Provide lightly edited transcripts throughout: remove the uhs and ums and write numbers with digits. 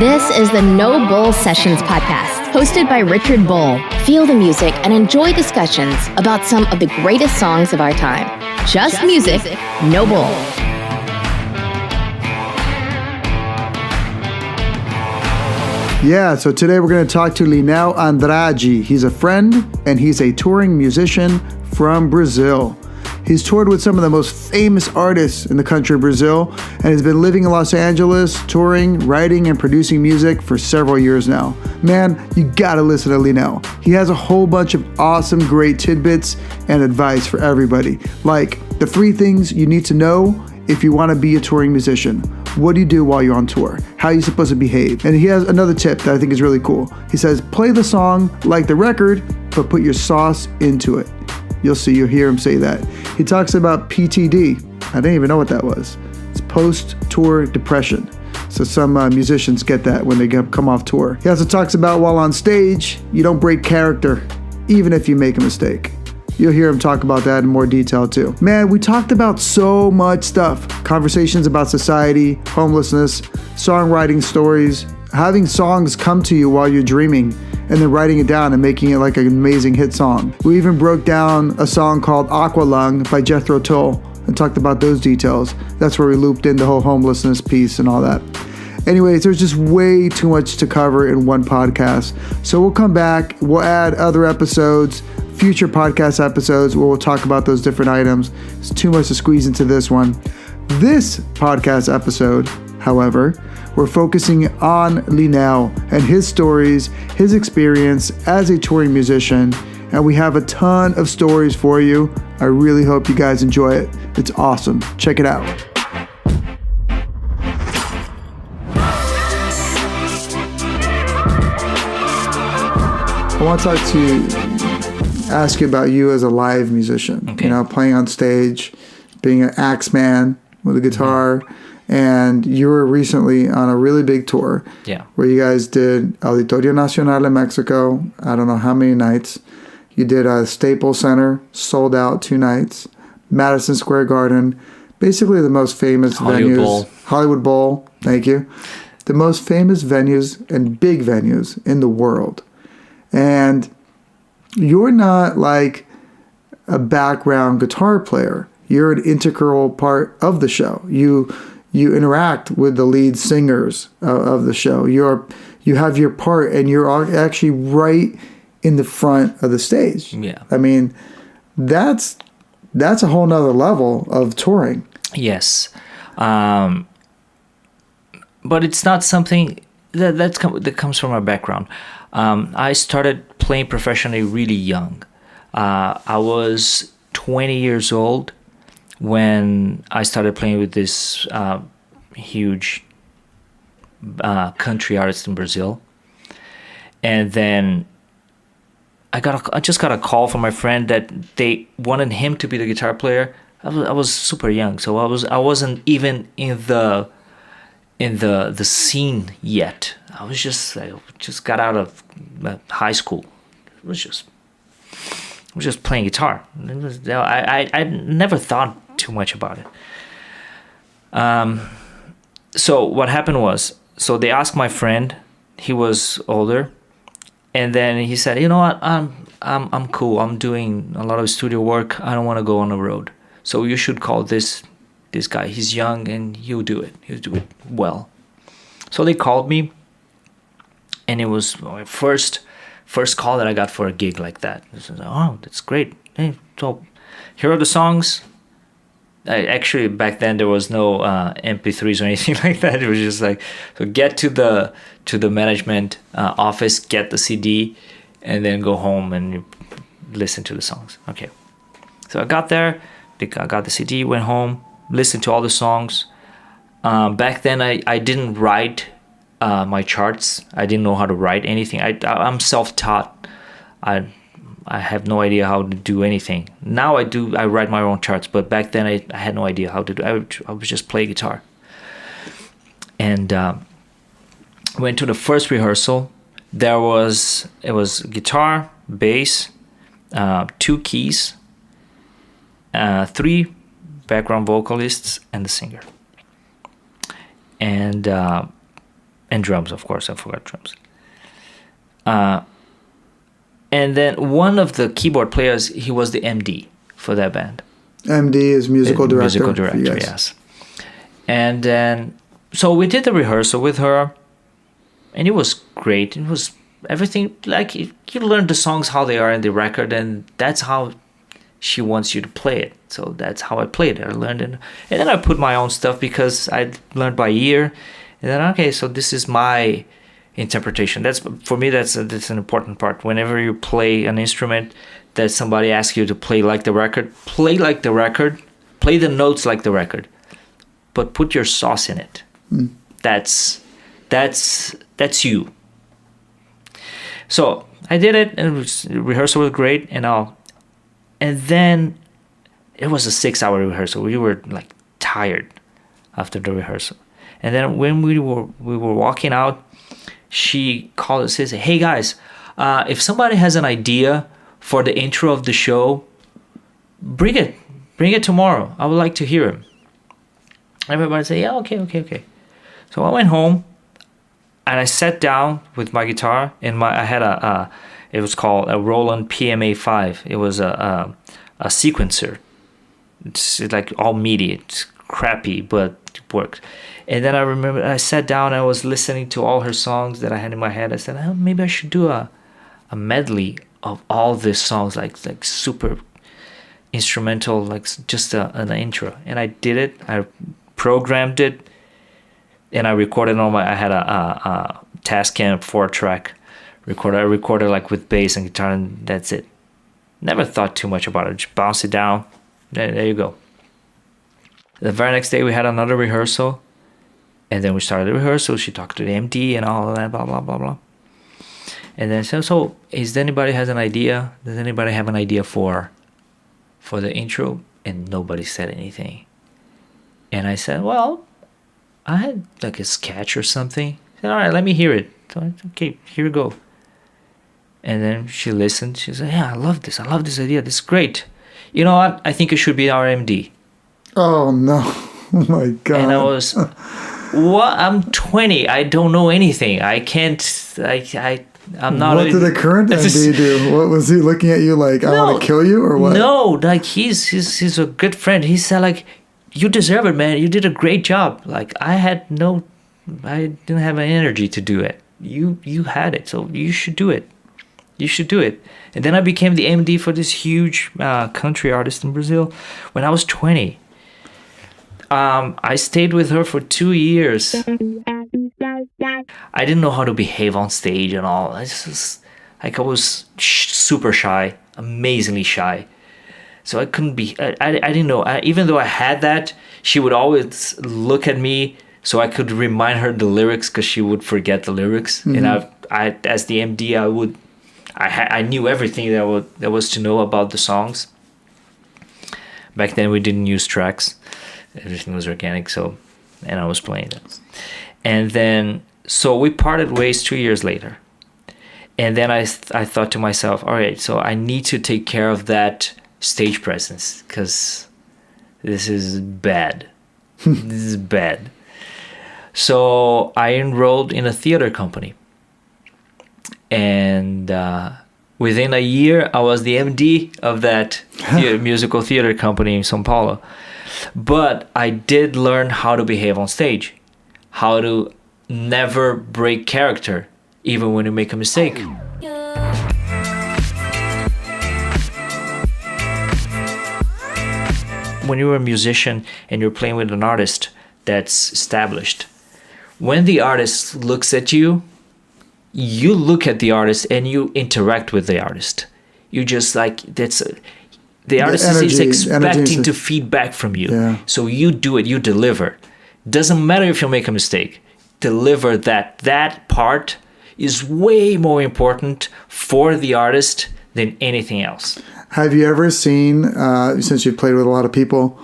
This is the No Bull Sessions podcast, hosted by Richard Bull. Feel the music and enjoy discussions about some of the greatest songs of our time. Just music, no bull. Yeah, so today we're going to talk to Lineu Andrade. He's a friend and he's a touring musician from Brazil. He's toured with some of the most famous artists in the country of Brazil and has been living in Los Angeles, touring, writing, and producing music for several years now. Man, you gotta listen to Lineu. He has a whole bunch of awesome, great tidbits and advice for everybody. Like the 3 things you need to know if you want to be a touring musician. What do you do while you're on tour? How are you supposed to behave? And he has another tip that I think is really cool. He says, play the song like the record, but put your sauce into it. You'll hear him say that. He talks about PTD. I didn't even know what that was. It's post-tour depression. So some musicians get that when they come off tour. He also talks about while on stage, you don't break character, even if you make a mistake. You'll hear him talk about that in more detail too. Man, we talked about so much stuff. Conversations about society, homelessness, songwriting stories, having songs come to you while you're dreaming, and then writing it down and making it like an amazing hit song. We even broke down a song called Aqua Lung by Jethro Tull and talked about those details. That's where we looped in the whole homelessness piece and all that. Anyways, there's just way too much to cover in one podcast. So we'll come back, we'll add other episodes, future podcast episodes where we'll talk about those different items. It's too much to squeeze into this one. This podcast episode, however, we're focusing on Lineu and his stories, his experience as a touring musician, and we have a ton of stories for you. I really hope you guys enjoy it. It's awesome. Check it out. I want to ask you about you as a live musician. Okay. You know, playing on stage, being an axe man with a guitar. And you were recently on a really big tour. Yeah. Where you guys did Auditorio Nacional in Mexico, I don't know how many nights. You did a Staples Center, sold out 2 nights. Maddison Square Garden, basically the most famous venues. Hollywood Bowl, thank you. The most famous venues and big venues in the world. And you're not like a background guitar player. You're an integral part of the show. You interact with the lead singers of the show. You have your part, and you're actually right in the front of the stage. Yeah. I mean, that's a whole nother level of touring. Yes. But it's not something that comes from our background. I started playing professionally really young. I was 20 years old when I started playing with this huge country artist in Brazil. And then I just got a call from my friend that they wanted him to be the guitar player. I was super young, so I wasn't even in the scene yet. I just got out of high school. I was just playing guitar. I never thought too much about it. So what happened was, they asked my friend, he was older, and then he said, you know what, I'm cool. I'm doing a lot of studio work. I don't want to go on the road. So you should call this guy. He's young and he'll do it. He'll do it well. So they called me, and it was my first call that I got for a gig like that. I was like, oh, that's great. Hey, so here are the songs. Actually, back then there was no MP3s or anything like that. It was just like, so get to the management office, get the CD, and then go home and you listen to the songs. Okay. So I got there, I got the CD, went home, listened to all the songs. Back then I didn't write my charts. I didn't know how to write anything. I'm self-taught. I have no idea how to do anything. Now I do. I write my own charts, but back then I had no idea how to do. I would just play guitar. And went to the first rehearsal. It was guitar, bass, 2 keys, 3 background vocalists, and the singer. And And drums, of course. I forgot drums. And then one of the keyboard players, he was the MD for that band. MD is musical director. Musical director, yes. And then, so we did the rehearsal with her, and it was great. It was everything, like, you learn the songs how they are in the record, and that's how she wants you to play it. So that's how I played it. I learned it. And then I put my own stuff because I learned by ear. And then, okay, so this is my interpretation. That's, for me, that's an important part. Whenever you play an instrument that somebody asks you to play like the record, play like the record, play the notes like the record, but put your sauce in it. That's you. So I did it, and rehearsal was great, and all. And then it was a 6-hour rehearsal. We were like tired after the rehearsal. And then when we were walking out, she called us and says, "Hey guys, if somebody has an idea for the intro of the show, bring it tomorrow. I would like to hear him." Everybody said, "Yeah, okay." So I went home and I sat down with my guitar, and I had it was called a Roland PMA5. It was a sequencer. It's like all MIDI. It's crappy, but it worked. And then I remember I sat down and I was listening to all her songs that I had in my head. I said, oh, maybe I should do a medley of all these songs, like super instrumental, like just an intro. And I did it. I programmed it, and I recorded on I had a Tascam 4-track recorder. I recorded like with bass and guitar, and that's it. Never thought too much about it. Just bounce it down. There you go. The very next day we had another rehearsal, and then we started the rehearsal. She talked to the MD and all of that, blah blah blah blah. And then so is anybody has an idea? Does anybody have an idea for the intro? And nobody said anything. And I said, well, I had like a sketch or something. I said, all right, let me hear it. So I said, okay, here we go. And then she listened. She said, yeah, I love this idea. This is great. You know what? I think it should be our MD. Oh, no. Oh, my God. And I was, what? I'm 20. I don't know anything. I can't, I'm not. What did the current MD do? What was he looking at you like, I want to kill you, or what? No, like he's a good friend. He said, like, you deserve it, man. You did a great job. Like, I didn't have any energy to do it. You had it, so you should do it. You should do it. And then I became the MD for this huge country artist in Brazil when I was 20. I stayed with her for 2 years. I didn't know how to behave on stage and all. I was super shy, amazingly shy. So I couldn't be. I didn't know. Even though I had that, she would always look at me so I could remind her the lyrics, because she would forget the lyrics. Mm-hmm. And I, as the MD, I knew everything that was to know about the songs. Back then we didn't use tracks. Everything was organic, and I was playing it. And then, so we parted ways 2 years later. And then I thought to myself, all right, so I need to take care of that stage presence, because this is bad. This is bad. So I enrolled in a theater company. And within a year, I was the MD of that musical theater company in São Paulo. But I did learn how to behave on stage, how to never break character, even when you make a mistake. When you're a musician and you're playing with an artist that's established, when the artist looks at you, you look at the artist and you interact with the artist. You just like, the artist is expecting to feedback from you. Yeah. So you do it, you deliver. Doesn't matter if you make a mistake. Deliver that. That part is way more important for the artist than anything else. Have you ever seen, since you've played with a lot of people,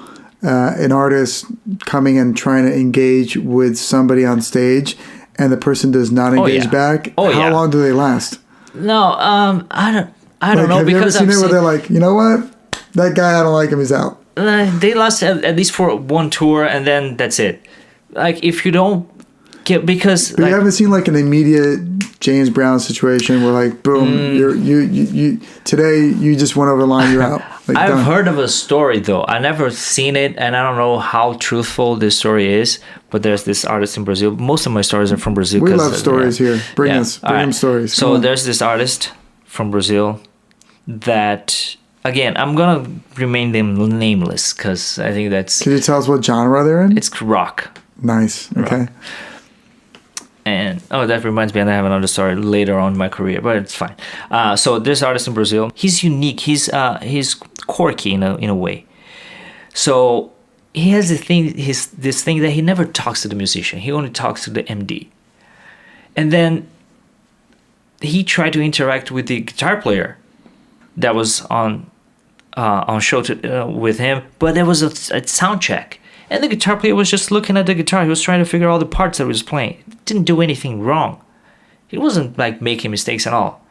an artist coming and trying to engage with somebody on stage, and the person does not engage back? How long do they last? No, I don't know. Have you ever seen it where they're like, you know what? That guy, I don't like him, he's out. They last at least for one tour, and then that's it. Like, if you don't because But you haven't seen like an immediate James Brown situation where like boom, you today you just went over the line, you're out. Like, I've done. heard of a story though. I never seen it, and I don't know how truthful this story is. But there's this artist in Brazil. Most of my stories are from Brazil. We love stories here. Bring All them right. stories. So there's this artist from Brazil that, again, I'm gonna remain them nameless because I think that's. Can you tell us what genre they're in? It's rock. Nice. Okay. Rock. And that reminds me, and I have another story later on in my career, but it's fine. So this artist in Brazil, he's unique. He's quirky in a way. So he has this thing that he never talks to the musician. He only talks to the MD. And then he tried to interact with the guitar player that was on show with him, but there was a sound check. And the guitar player was just looking at the guitar. He was trying to figure out all the parts that he was playing. He didn't do anything wrong. He wasn't like making mistakes at all.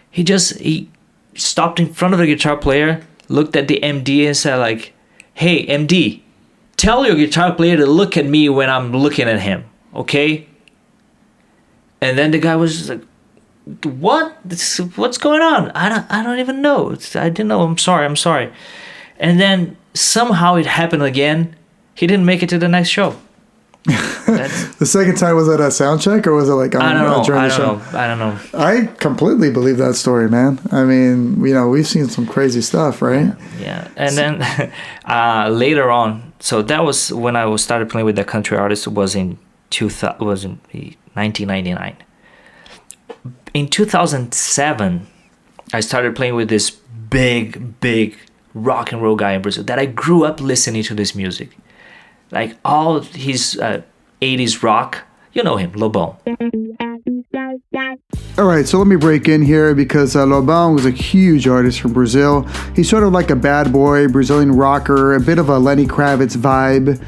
He stopped in front of the guitar player, looked at the MD and said like, "Hey, MD, tell your guitar player to look at me when I'm looking at him, okay?" And then the guy was just like, "What? What's going on? I don't even know. I didn't know. I'm sorry." And then somehow it happened again. He didn't make it to the next show. The second time, was it a sound check or was it like during the show? I don't know. I completely believe that story, man. I mean, we've seen some crazy stuff, right? Yeah. And then later on, so that was when I started playing with that country artist. Was in 1999. In 2007, I started playing with this big rock and roll guy in Brazil that I grew up listening to this music. Like all his 80s rock, you know him, Lobão. All right, so let me break in here because Lobão was a huge artist from Brazil. He's sort of like a bad boy, Brazilian rocker, a bit of a Lenny Kravitz vibe.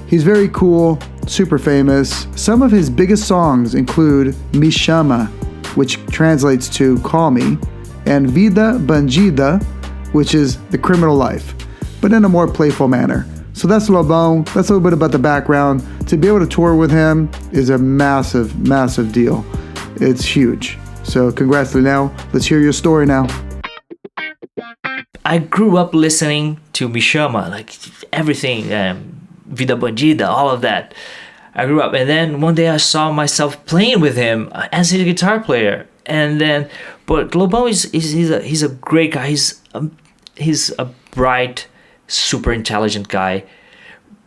He's very cool, super famous. Some of his biggest songs include Me Chama, which translates to Call Me, and Vida Bandida, which is the criminal life, but in a more playful manner. So that's Lobão. That's a little bit about the background. To be able to tour with him is a massive, massive deal. It's huge. So congrats, Lineu. Let's hear your story now. I grew up listening to Me Chama, like everything, Vida Bandida, all of that. I grew up, and then one day I saw myself playing with him as a guitar player. And then, but Lobão he's a great guy. He's a bright, super intelligent guy,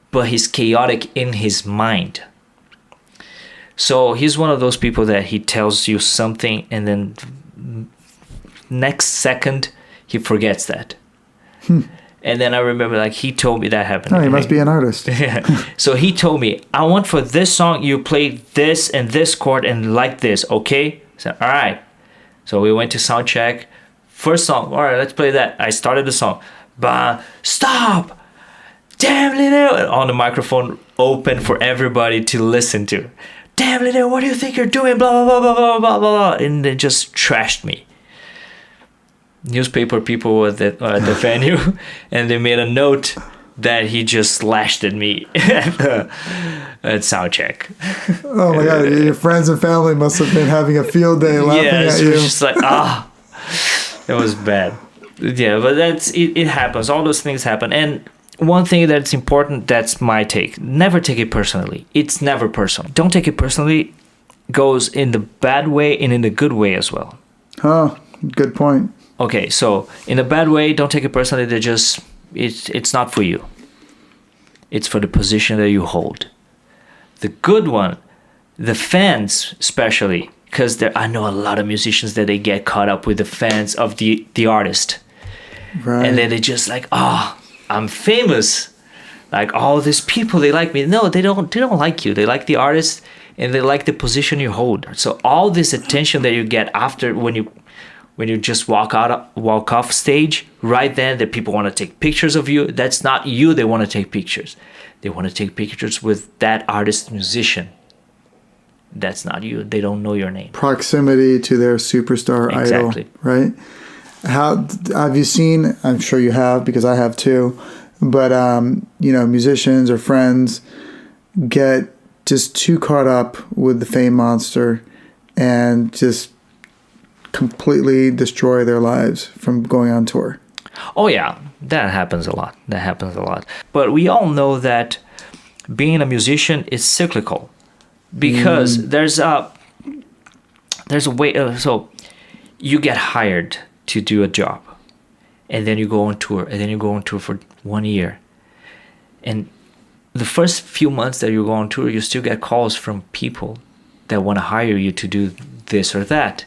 but he's chaotic in his mind. So he's one of those people that he tells you something and then next second he forgets that. And then I remember like he told me that happened. Oh, he must be an artist. Yeah. So he told me, I want for this song you play this and this chord and like this, okay? I said, all right. So we went to sound check. First song, all right, let's play that. I started the song. But stop! Damn, Lineu! On the microphone open for everybody to listen to. Damn, Lineu, what do you think you're doing? Blah, blah, blah, blah, blah, blah, blah. And they just trashed me. Newspaper people were at the venue, and they made a note that he just slashed at me at sound check. Oh my God, your friends and family must have been having a field day laughing at you. It was just like, it was bad. Yeah, but it happens. All those things happen. And one thing that's important, that's my take. Never take it personally. It's never personal. Don't take it personally. Goes in the bad way and in the good way as well. Oh, good point. Okay, so in a bad way, don't take it personally. It's not for you. It's for the position that you hold. The good one, the fans especially, because I know a lot of musicians that they get caught up with the fans of the artist. Right. And then they just like, I'm famous. Like all these people, they like me. No, they don't like you. They like the artist and they like the position you hold. So all this attention that you get after when you just walk off stage, right then that people want to take pictures of you. That's not you they want to take pictures. They want to take pictures with that artist musician. That's not you. They don't know your name. Proximity to their superstar idol, right? How have you seen? I'm sure you have because I have too. But musicians or friends get just too caught up with the fame monster and just completely destroy their lives from going on tour. Oh yeah, that happens a lot. But we all know that being a musician is cyclical, because there's a way. So you get hired to do a job, and then you go on tour, and then you go on tour for 1 year, and the first few months that you go on tour, you still get calls from people that want to hire you to do this or that.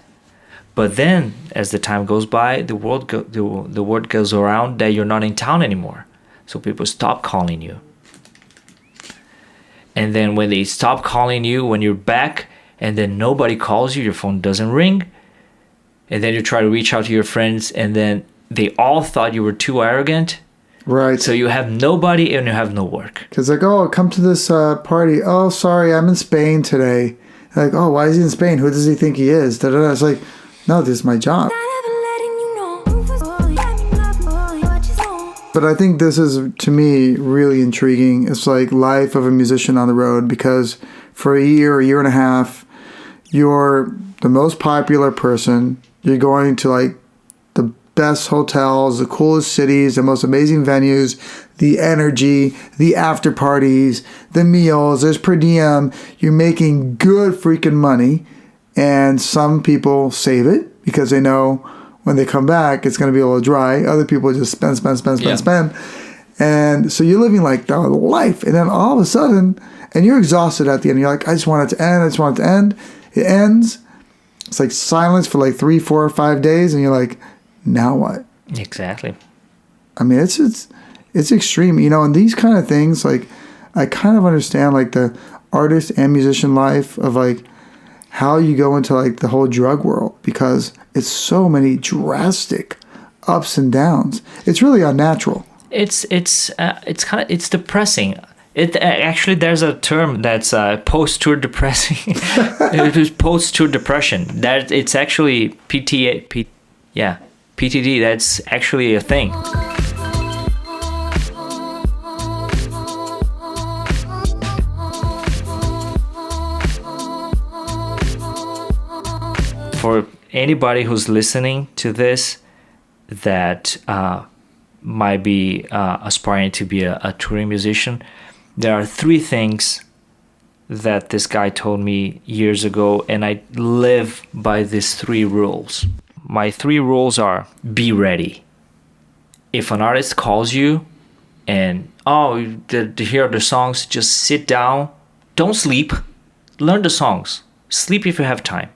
But then, as the time goes by, the word goes around that you're not in town anymore. So people stop calling you. And then when they stop calling you, when you're back, and then nobody calls you, your phone doesn't ring, and then you try to reach out to your friends, and then they all thought you were too arrogant. Right. So you have nobody and you have no work. Because like, oh, come to this party. Oh, sorry, I'm in Spain today. Like, oh, why is he in Spain? Who does he think he is? Da-da-da. It's like, no, this is my job. But I think this is, to me, really intriguing. It's like life of a musician on the road, because for a year and a half, you're the most popular person. You're going to like the best hotels, the coolest cities, the most amazing venues, the energy, the after parties, the meals, there's per diem. You're making good freaking money. And some people save it because they know when they come back, it's going to be a little dry. Other people just spend. And so you're living like the life. And then all of a sudden, and you're exhausted at the end. You're like, I just want it to end. It ends. It's like silence for like 3, 4, 5 days. And you're like, now what? Exactly. I mean, it's extreme, and these kind of things, like, I kind of understand like the artist and musician life of like how you go into like the whole drug world, because it's so many drastic ups and downs. It's really unnatural. It's depressing. It actually, there's a term that's post-tour depressing. It was post-tour depression. That it's actually PTSD. That's actually a thing. For anybody who's listening to this that might be aspiring to be a touring musician, there are 3 things that this guy told me years ago, and I live by these 3 rules. My 3 rules are: be ready. If an artist calls you and, to hear the songs, just sit down. Don't sleep. Learn the songs. Sleep if you have time.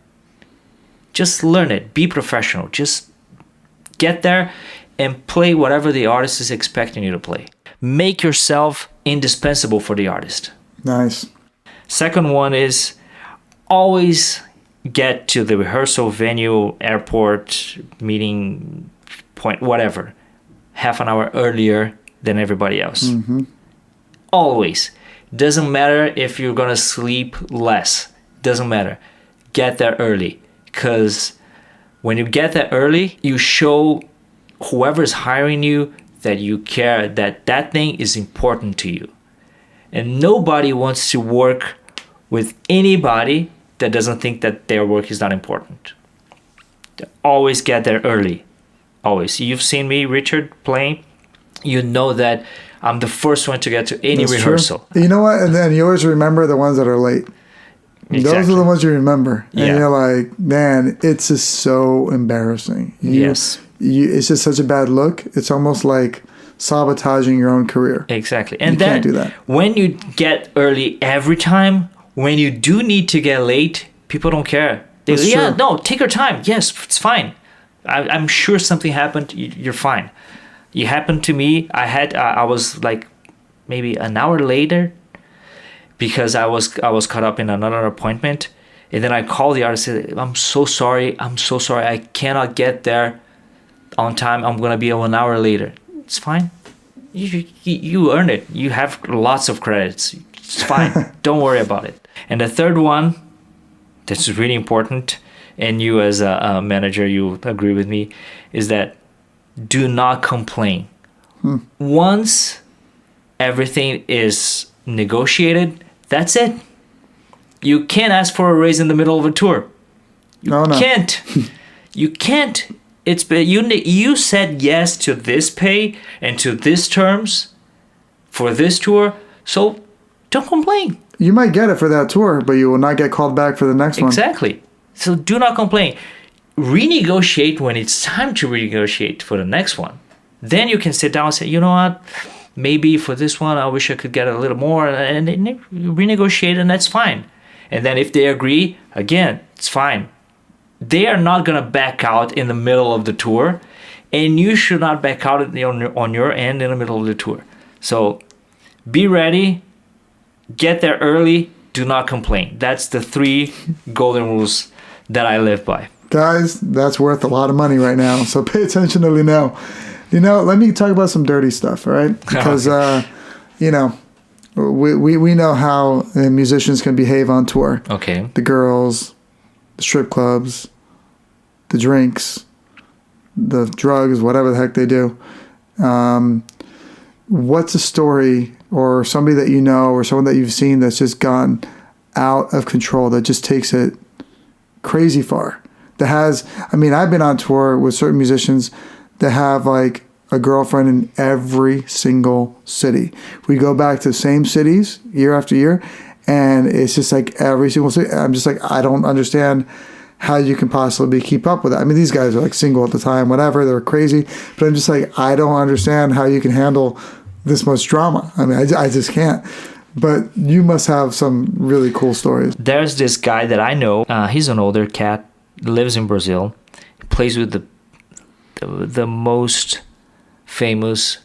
Just learn it. Be professional. Just get there and play whatever the artist is expecting you to play. Make yourself indispensable for the artist. Nice. Second one is always get to the rehearsal venue, airport, meeting point, whatever, half an hour earlier than everybody else. Mm-hmm. Always. Doesn't matter if you're going to sleep less. Doesn't matter. Get there early. Because when you get there early, you show whoever's hiring you that you care, that thing is important to you. And nobody wants to work with anybody that doesn't think that their work is not important. Always get there early. Always. You've seen me, Richard, playing. You know that I'm the first one to get to any rehearsal. True. You know what? And then you always remember the ones that are late. Exactly. Those are the ones you remember. And you're like, man, it's just so embarrassing. It's just such a bad look. It's almost like sabotaging your own career. Exactly. And you then can't do that. When you get early every time, when you do need to get late, people don't care. They go, no, take your time. Yes, it's fine. I'm sure something happened. You're fine. It happened to me. I was like maybe an hour later because I was caught up in another appointment. And then I called the artist and said, I'm so sorry. I cannot get there on time. I'm going to be 1 hour later. It's fine. You earn it. You have lots of credits. It's fine. Don't worry about it. And the third one, that's really important, and you as a manager, you agree with me, is that do not complain. Once everything is negotiated, that's it. You can't ask for a raise in the middle of a tour. No. Can't. You can't. You said yes to this pay and to these terms for this tour, so don't complain. You might get it for that tour, but you will not get called back for the next one. Exactly. So do not complain. Renegotiate when it's time to renegotiate for the next one. Then you can sit down and say, you know what? Maybe for this one, I wish I could get a little more, and renegotiate, and that's fine. And then if they agree, again, it's fine. They are not going to back out in the middle of the tour, and you should not back out on your end in the middle of the tour. So be ready, get there early, do not complain. That's the 3 golden rules that I live by. Guys, that's worth a lot of money right now, so pay attention to Lineu. Let me talk about some dirty stuff, all right? Because, we know how musicians can behave on tour. Okay. The girls, the strip clubs, the drinks, the drugs, whatever the heck they do. What's a story or somebody that you know or someone that you've seen that's just gone out of control, that just takes it crazy far? I've been on tour with certain musicians that have like a girlfriend in every single city. We go back to the same cities year after year, and it's just like every single city. I'm just like, I don't understand how you can possibly keep up with that. I mean, these guys are like single at the time, whatever, they're crazy, but I'm just like, I don't understand how you can handle this much drama. I mean, I just can't. But you must have some really cool stories. There's this guy that I know. He's an older cat, lives in Brazil, plays with the most famous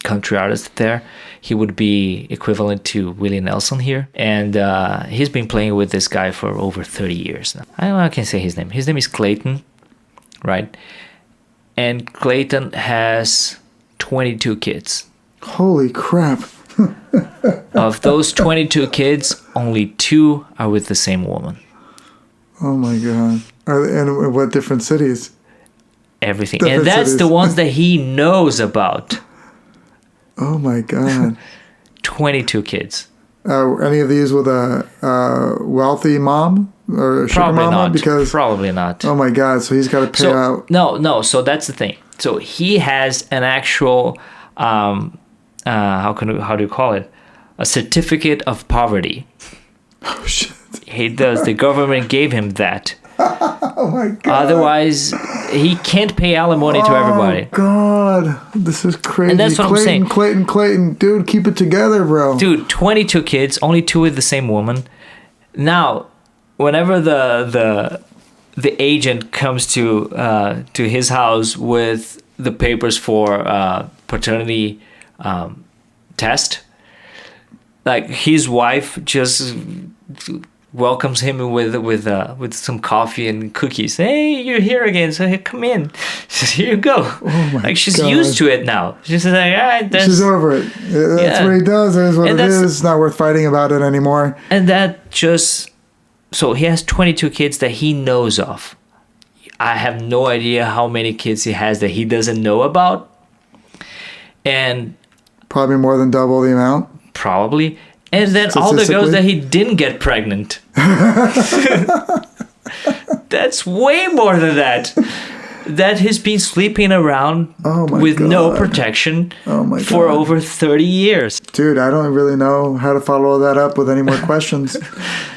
country artist there. He would be equivalent to Willie Nelson here, and he's been playing with this guy for over 30 years now. I don't know how I can say his name. His name is Clayton, right? And Clayton has 22 kids. Holy crap. Of those 22 kids, only 2 are with the same woman. Oh my God. And what different cities? Everything. And that's the ones that he knows about. Oh my God. 22 kids. Any of these with a wealthy mom or a sugar mama? Probably not. Oh my God. So he's got to pay out. No. So that's the thing. So he has an actual, how do you call it? A certificate of poverty. Oh shit. He does. The government gave him that. Oh my God. Otherwise, he can't pay alimony to everybody. Oh God. This is crazy. And that's what I'm saying. Clayton. Dude, keep it together, bro. Dude, 22 kids, only 2 with the same woman. Now, whenever the agent comes to his house with the papers for paternity test, like his wife just welcomes him with some coffee and cookies. Hey, you're here again, so come in. Here you go. Oh my like she's God. used to it now. She's like, all right, she's over it. That's what he does. It is what it is. It's not worth fighting about it anymore. And that just, so he has 22 kids that he knows of. I have no idea how many kids he has that he doesn't know about. And probably more than double the amount. Probably. And then all the girls that he didn't get pregnant. That's way more than that. That he's been sleeping around with no protection for over 30 years. Dude, I don't really know how to follow that up with any more questions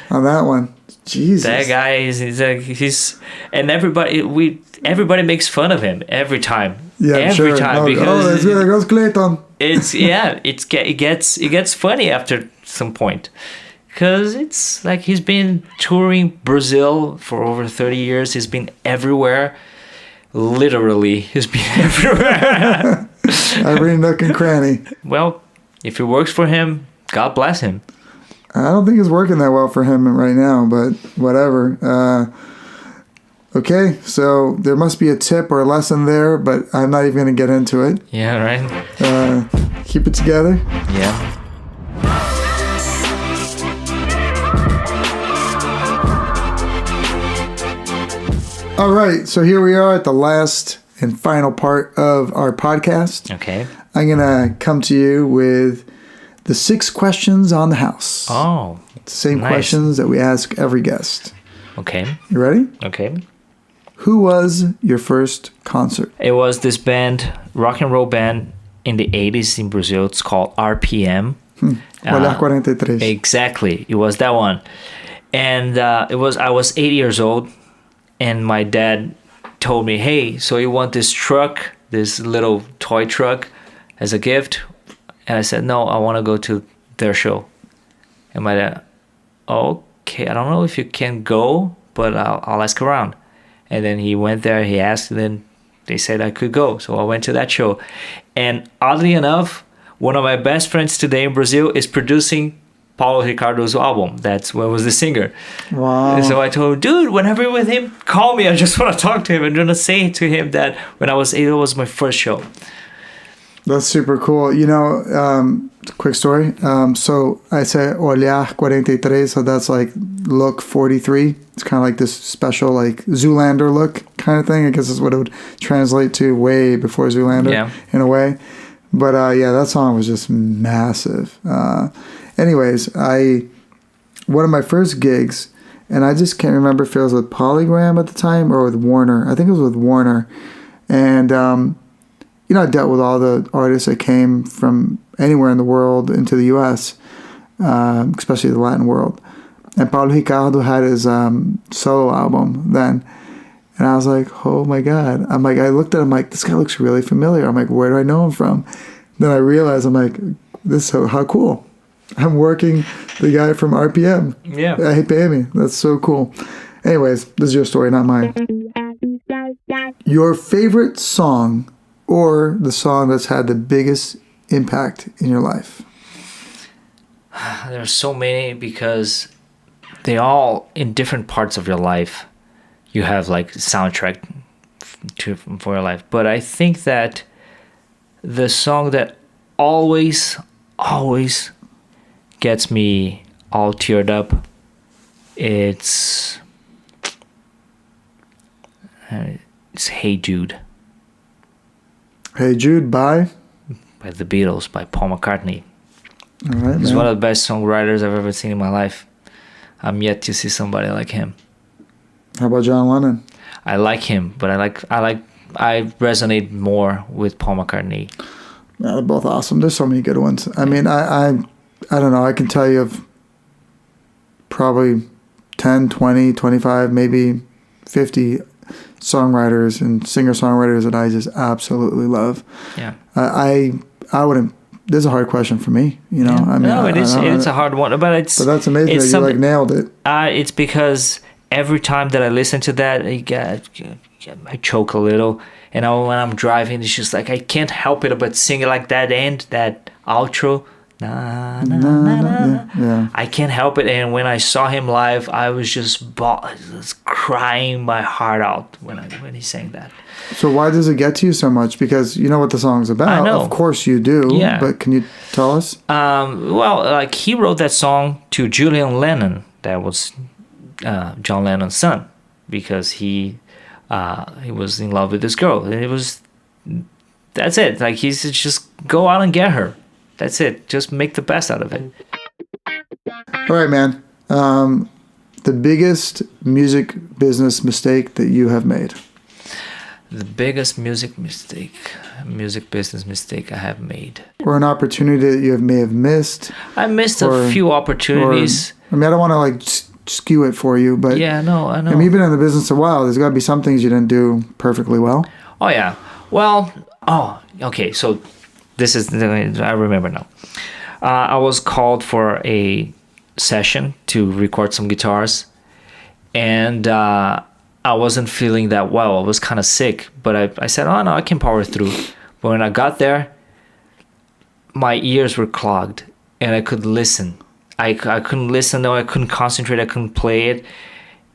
on that one. Jesus. That guy he's and everybody makes fun of him every time. Yeah, every time because there goes Clayton. It gets funny after some point, because it's like he's been touring Brazil for over 30 years. He's been everywhere. Literally, he's been everywhere. Every nook and cranny. Well, if it works for him, God bless him. I don't think it's working that well for him right now, but whatever. Okay, so there must be a tip or a lesson there, but I'm not even going to get into it. Yeah, right. Keep it together. Yeah. All right, so here we are at the last and final part of our podcast. Okay. I'm going to come to you with the 6 questions on the house. Oh, Same Nice. questions that we ask every guest. Okay. You ready? Okay. Who was your first concert? It was this band, rock and roll band in the 80s in Brazil. It's called RPM. Olhar 43. Exactly. It was that one. And I was 8 years old, and my dad told me, hey, so you want this truck, this little toy truck as a gift? And I said, no, I want to go to their show. And my dad, okay, I don't know if you can go, but I'll ask around. And then he went there, he asked, and then they said I could go. So I went to that show. And oddly enough, one of my best friends today in Brazil is producing Paulo Ricardo's album. That's what was the singer. Wow. And so I told him, dude, whenever you're with him, call me. I just want to talk to him. I'm going to say to him that when I was 8, it was my first show. That's super cool. You know, quick story. So I say Olhar 43, so that's like look 43. It's kind of like this special like Zoolander look kind of thing. I guess is what it would translate to way before Zoolander in a way. But yeah, that song was just massive. Anyways, one of my first gigs, and I just can't remember if it was with Polygram at the time or with Warner. I think it was with Warner. And, you know, I dealt with all the artists that came from anywhere in the world into the U.S., especially the Latin world. And Paulo Ricardo had his solo album then. And I was like, oh my God. I looked at him like, this guy looks really familiar. I'm like, where do I know him from? Then I realized, I'm like, how cool. I'm working the guy from RPM. Yeah. Hey, pay me. That's so cool. Anyways, this is your story, not mine. Your favorite song or the song that's had the biggest impact in your life? There's so many because they all in different parts of your life. You have like soundtrack for your life. But I think that the song that always gets me all teared up, it's Hey Jude. Hey Jude by The Beatles, by Paul McCartney. All right, He's man. one of the best songwriters I've ever seen in my life. I'm yet to see somebody like him. How about John Lennon? I like him, but I resonate more with Paul McCartney. Yeah, they're both awesome. There's so many good ones. I mean, I don't know. I can tell you of probably 10, 20, 25, maybe 50 songwriters and singer-songwriters that I just absolutely love. Yeah. I wouldn't. This is a hard question for me. You know. Yeah. I mean, it's a hard one, but it's. But that's amazing that you like nailed it. It's because every time that I listen to that, I choke a little, and when I'm driving, it's just like I can't help it but sing it like that end, that outro. Na, na, na, na. Yeah. I can't help it, and when I saw him live, I was just crying my heart out when he sang that. So why does it get to you so much? Because you know what the song's about. I know. Of course you do. Yeah. But can you tell us? Well, like he wrote that song to Julian Lennon. That was John Lennon's son, because he was in love with this girl. That's it. Like he's just go out and get her. That's it. Just make the best out of it. All right, man. The biggest music business mistake that you have made? The biggest music business mistake I have made. Or an opportunity that you may have missed? I missed a few opportunities. I mean, I don't want to like skew it for you, but yeah, no, I know. I mean, you've been in the business a while. There's got to be some things you didn't do perfectly well. Oh yeah. Well, okay. So this is I remember now. I was called for a session to record some guitars, and I wasn't feeling that well. I was kind of sick, but I said, oh no, I can power through. But when I got there, my ears were clogged and I couldn't listen. I couldn't listen, no, I couldn't concentrate, I couldn't play it.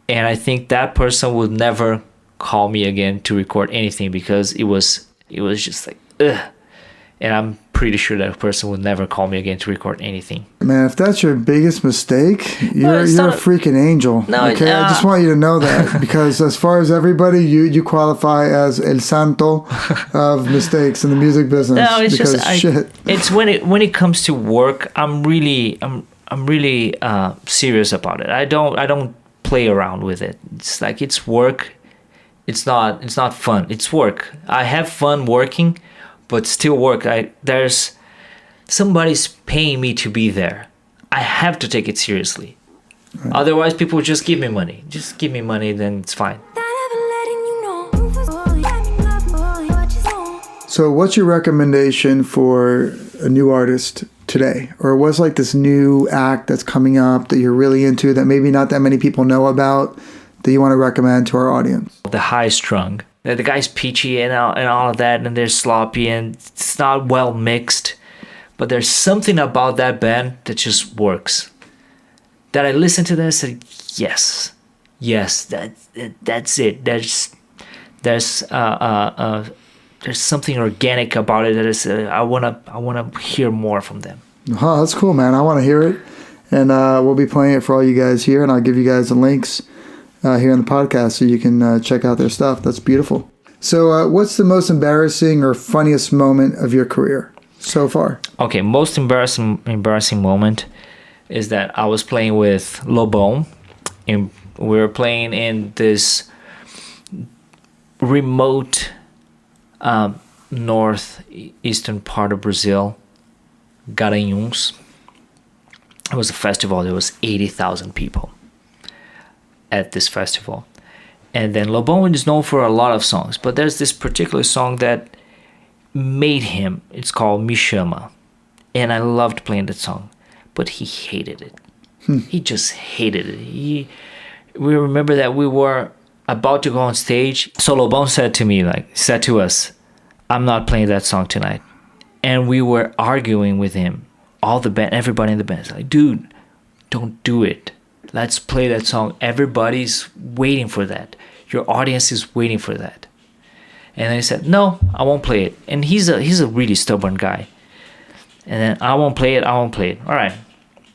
And I think that person would never call me again to record anything, because it was just like, ugh. And I'm pretty sure that person would never call me again to record anything. Man, if that's your biggest mistake, you're a freaking angel. No, okay, I just want you to know that, because as far as everybody, you qualify as El Santo of mistakes in the music business. No, it's because just shit. It's when it comes to work, I'm I'm really serious about it. I don't play around with it. It's like it's work. It's not fun. It's work. I have fun working, but still work. There's somebody's paying me to be there. I have to take it seriously. Right. Otherwise, people just give me money. Just give me money, then it's fine. So what's your recommendation for a new artist today? Or what's like this new act that's coming up that you're really into that maybe not that many people know about that you want to recommend to our audience? The High Strung. The guy's peachy and all of that, and they're sloppy, and it's not well mixed. But there's something about that band that just works. That I listened to them and said, yes, that's it. There's something organic about it that is I wanna hear more from them. Oh, that's cool, man. I want to hear it, and we'll be playing it for all you guys here, and I'll give you guys the links here in the podcast so you can check out their stuff. That's beautiful. So, what's the most embarrassing or funniest moment of your career so far? Okay, most embarrassing moment is that I was playing with Lobão, and we were playing in this remote northeastern part of Brazil, Garanhuns. It was a festival. There was 80,000 people at this festival. And then Lobão is known for a lot of songs, but there's this particular song that made him. It's called Me Chama. And I loved playing that song, but he hated it. He just hated it. We remember that we were about to go on stage. So Lobão said to us, I'm not playing that song tonight. And we were arguing with him. All the band, everybody in the band is like, dude, don't do it. Let's play that song. Everybody's waiting for that. Your audience is waiting for that. And then he said, no, I won't play it. And he's a really stubborn guy. And then I won't play it. All right.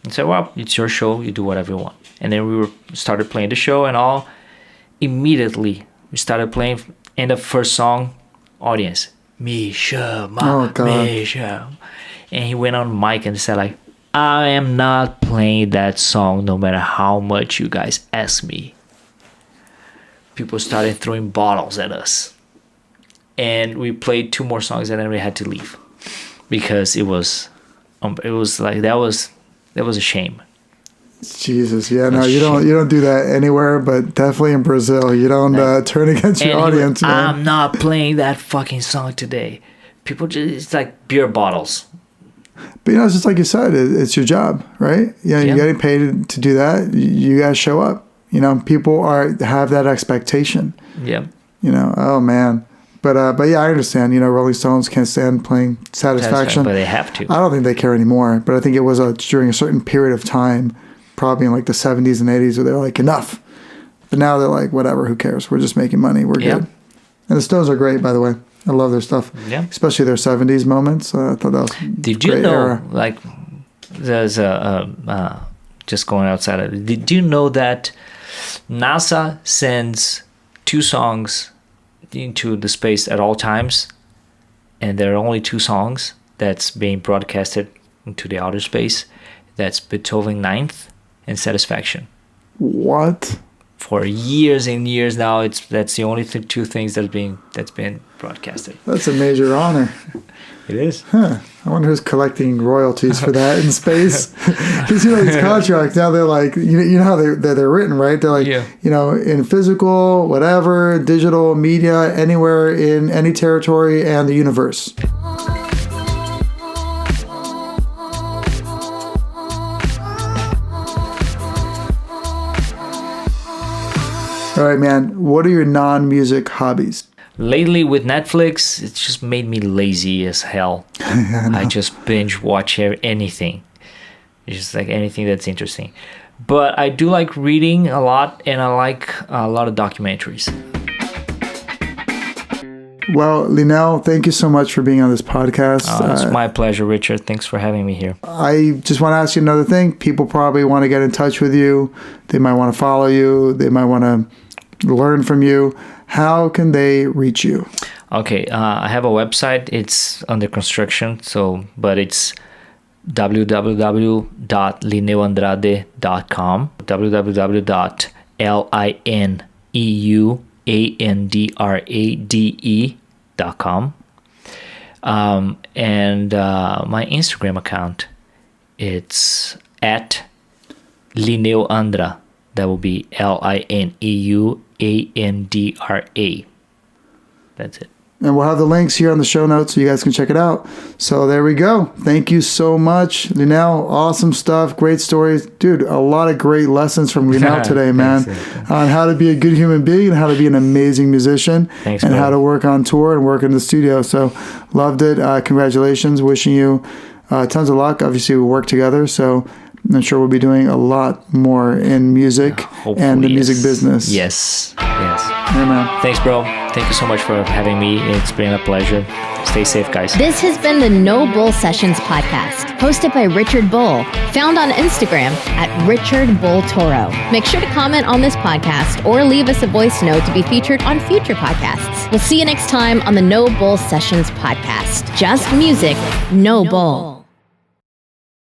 I said, well, it's your show. You do whatever you want. And then we started playing the show, and all immediately we started playing. End of first song, audience, Me Chama, Me Chama. And he went on mic and said like, I am not playing that song no matter how much you guys ask me. People started throwing bottles at us. And we played 2 more songs and then we had to leave. Because it was like that was a shame. Jesus, yeah, no, you don't do that anywhere, but definitely in Brazil, you don't turn against your audience. Man. I'm not playing that fucking song today. People it's like beer bottles. But it's just like you said, it's your job, right? Yeah, you're getting paid to do that. You guys show up. People have that expectation. Yeah. Oh man. But yeah, I understand. Rolling Stones can't stand playing Satisfaction. But they have to. I don't think they care anymore. But I think it was during a certain period of time, probably in like the 70s and 80s, where they're like, enough. But now they're like, whatever, who cares? We're just making money. We're good. And the Stones are great, by the way. I love their stuff. Yeah. Especially their 70s moments. I thought that was Did you know, era. Like, there's just going outside of it. Did you know that NASA sends 2 songs into the space at all times, and there are only 2 songs that's being broadcasted into the outer space? That's Beethoven Ninth and Satisfaction. What? For years and years now, that's the only 2 things that's been broadcasted. That's a major honor. It is. Huh. I wonder who's collecting royalties for that in space. Because these contracts now, they're like, you know how they're written, right? They're like, in physical, whatever, digital, media, anywhere in any territory and the universe. All right, man. What are your non-music hobbies? Lately with Netflix, it's just made me lazy as hell. I just binge watch anything. It's just like anything that's interesting. But I do like reading a lot, and I like a lot of documentaries. Well, Lineu, thank you so much for being on this podcast. It's my pleasure, Richard. Thanks for having me here. I just want to ask you another thing. People probably want to get in touch with you. They might want to follow you. They might want to learn from you. How can they reach you? Okay, I have a website. It's under construction, but it's www.lineuandrade.com, www.lineuandrade.com, and my Instagram account, it's at Lineu Andrade. That will be LINEUANDRA. That's it. And we'll have the links here on the show notes so you guys can check it out. So there we go. Thank you so much, Lineu. Awesome stuff. Great stories. Dude, a lot of great lessons from Lineu today, man. On how to be a good human being and how to be an amazing musician. Thanks, and bro. how to work on tour and work in the studio. So loved it. Congratulations. Wishing you tons of luck. Obviously, we work together. So I'm sure we'll be doing a lot more in music and the music business. Yes. Yeah, man. Thanks, bro. Thank you so much for having me. It's been a pleasure. Stay safe, guys. This has been the No Bull Sessions podcast, hosted by Richard Bull, found on Instagram at Richard Bull Toro. Make sure to comment on this podcast or leave us a voice note to be featured on future podcasts. We'll see you next time on the No Bull Sessions podcast. Just music, no bull.